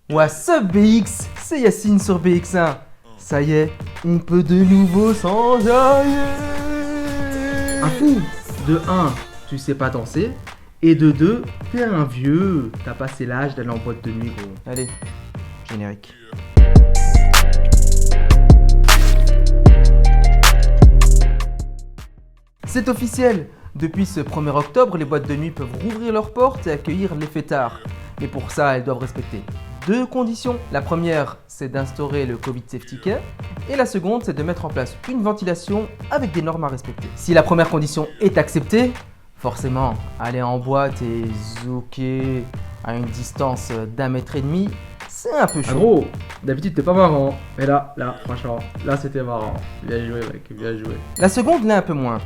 What's up BX, c'est Yacine sur BX1. Ça y est, on peut de nouveau s'enjailler. Un fou. De 1, tu sais pas danser. Et de 2, t'es un vieux. T'as passé l'âge d'aller en boîte de nuit, gros. Allez, générique. C'est officiel. Depuis ce 1er octobre, les boîtes de nuit peuvent rouvrir leurs portes et accueillir les fêtards. Mais pour ça, elles doivent respecter 2 conditions. La première, c'est d'instaurer le Covid Safety Care. Et la seconde, c'est de mettre en place une ventilation avec des normes à respecter. Si la première condition est acceptée, forcément, aller en boîte et zouker à une distance d'1,5 mètre, c'est un peu chaud. Ah gros, d'habitude t'es pas marrant, mais là, franchement, là c'était marrant. Bien joué mec, bien joué. La seconde l'est un peu moins.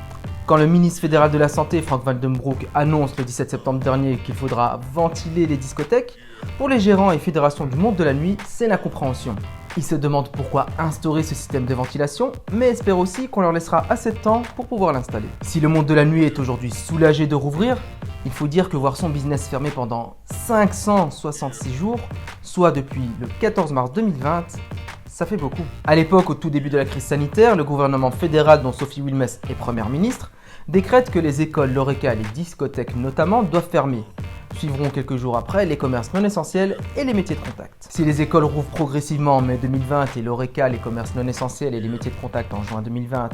Quand le ministre fédéral de la Santé, Frank Waldenbroek, annonce le 17 septembre dernier qu'il faudra ventiler les discothèques, pour les gérants et fédérations du monde de la nuit, c'est l'incompréhension. Ils se demandent pourquoi instaurer ce système de ventilation, mais espèrent aussi qu'on leur laissera assez de temps pour pouvoir l'installer. Si le monde de la nuit est aujourd'hui soulagé de rouvrir, il faut dire que voir son business fermé pendant 566 jours, soit depuis le 14 mars 2020, ça fait beaucoup. À l'époque, au tout début de la crise sanitaire, le gouvernement fédéral, dont Sophie Wilmès est première ministre, décrète que les écoles, l'Horeca et les discothèques notamment doivent fermer. Suivront quelques jours après les commerces non essentiels et les métiers de contact. Si les écoles rouvrent progressivement en mai 2020 et l'Horeca, les commerces non essentiels et les métiers de contact en juin 2020,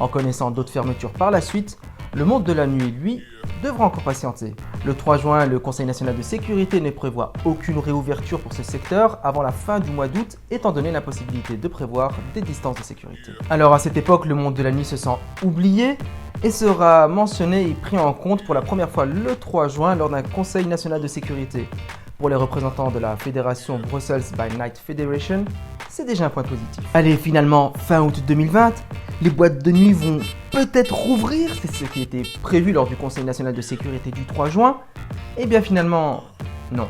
en connaissant d'autres fermetures par la suite, le monde de la nuit, lui, devra encore patienter. Le 3 juin, le Conseil national de sécurité ne prévoit aucune réouverture pour ce secteur avant la fin du mois d'août, étant donné l'impossibilité de prévoir des distances de sécurité. Alors à cette époque, le monde de la nuit se sent oublié et sera mentionné et pris en compte pour la première fois le 3 juin lors d'un Conseil national de sécurité. Pour les représentants de la fédération Brussels by Night Federation, c'est déjà un point positif. Allez, finalement, fin août 2020, les boîtes de nuit vont peut-être rouvrir, c'est ce qui était prévu lors du Conseil national de sécurité du 3 juin. Et bien finalement, non.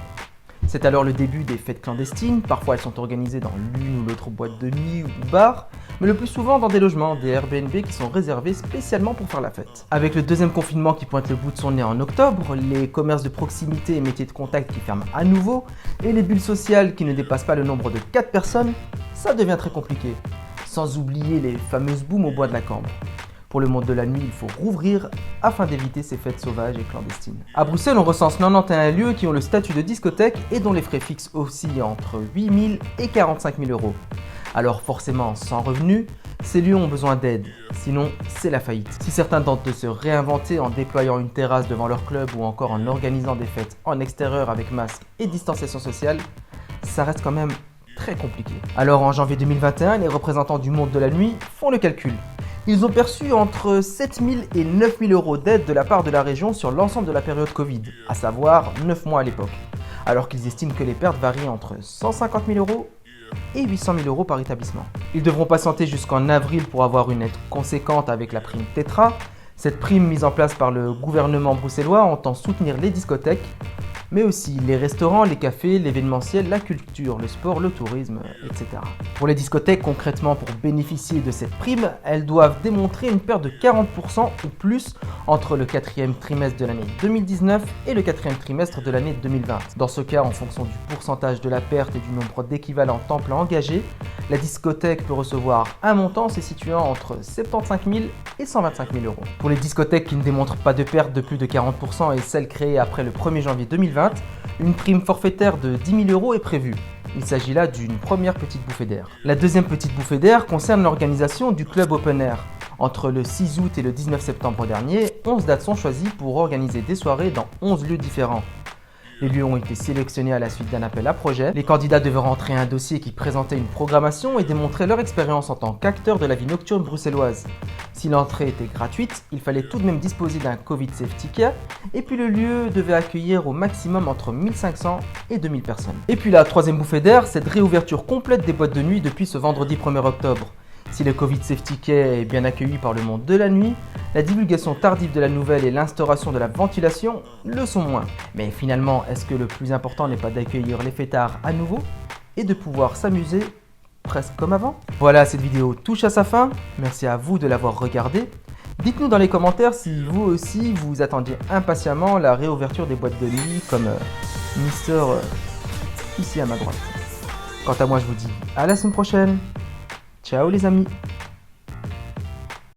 C'est alors le début des fêtes clandestines, parfois elles sont organisées dans l'une ou l'autre boîte de nuit ou bar, mais le plus souvent dans des logements, des Airbnb qui sont réservés spécialement pour faire la fête. Avec le deuxième confinement qui pointe le bout de son nez en octobre, les commerces de proximité et métiers de contact qui ferment à nouveau, et les bulles sociales qui ne dépassent pas le nombre de 4 personnes, ça devient très compliqué. Sans oublier les fameuses booms au bois de la Cambre. Pour le monde de la nuit, il faut rouvrir afin d'éviter ces fêtes sauvages et clandestines. À Bruxelles, on recense 91 lieux qui ont le statut de discothèque et dont les frais fixes oscillent entre 8 000 et 45 000 euros. Alors forcément, sans revenus, ces lieux ont besoin d'aide, sinon c'est la faillite. Si certains tentent de se réinventer en déployant une terrasse devant leur club ou encore en organisant des fêtes en extérieur avec masque et distanciation sociale, ça reste quand même très compliqué. Alors en janvier 2021, les représentants du monde de la nuit font le calcul. Ils ont perçu entre 7 000 et 9 000 euros d'aide de la part de la région sur l'ensemble de la période Covid, à savoir 9 mois à l'époque, alors qu'ils estiment que les pertes varient entre 150 000 euros et 800 000 euros par établissement. Ils devront patienter jusqu'en avril pour avoir une aide conséquente avec la prime Tetra. Cette prime mise en place par le gouvernement bruxellois entend soutenir les discothèques, mais aussi les restaurants, les cafés, l'événementiel, la culture, le sport, le tourisme, etc. Pour les discothèques, concrètement, pour bénéficier de cette prime, elles doivent démontrer une perte de 40% ou plus entre le 4e trimestre de l'année 2019 et le 4e trimestre de l'année 2020. Dans ce cas, en fonction du pourcentage de la perte et du nombre d'équivalents temps plein engagés, la discothèque peut recevoir un montant se situant entre 75 000 et 125 000 euros. Pour les discothèques qui ne démontrent pas de perte de plus de 40% et celles créées après le 1er janvier 2020, une prime forfaitaire de 10 000 euros est prévue. Il s'agit là d'une première petite bouffée d'air. La deuxième petite bouffée d'air concerne l'organisation du club open air. Entre le 6 août et le 19 septembre dernier, 11 dates sont choisies pour organiser des soirées dans 11 lieux différents. Les lieux ont été sélectionnés à la suite d'un appel à projet. Les candidats devaient rentrer un dossier qui présentait une programmation et démontrer leur expérience en tant qu'acteurs de la vie nocturne bruxelloise. Si l'entrée était gratuite, il fallait tout de même disposer d'un Covid Safety Care et puis le lieu devait accueillir au maximum entre 1500 et 2000 personnes. Et puis la troisième bouffée d'air, cette réouverture complète des boîtes de nuit depuis ce vendredi 1er octobre. Si le Covid Safety Care est bien accueilli par le monde de la nuit, la divulgation tardive de la nouvelle et l'instauration de la ventilation le sont moins. Mais finalement, est-ce que le plus important n'est pas d'accueillir les fêtards à nouveau et de pouvoir s'amuser presque comme avant? Voilà, cette vidéo touche à sa fin. Merci à vous de l'avoir regardée. Dites-nous dans les commentaires si vous aussi vous attendiez impatiemment la réouverture des boîtes de nuit comme Mister ici à ma droite. Quant à moi, je vous dis à la semaine prochaine. Ciao les amis.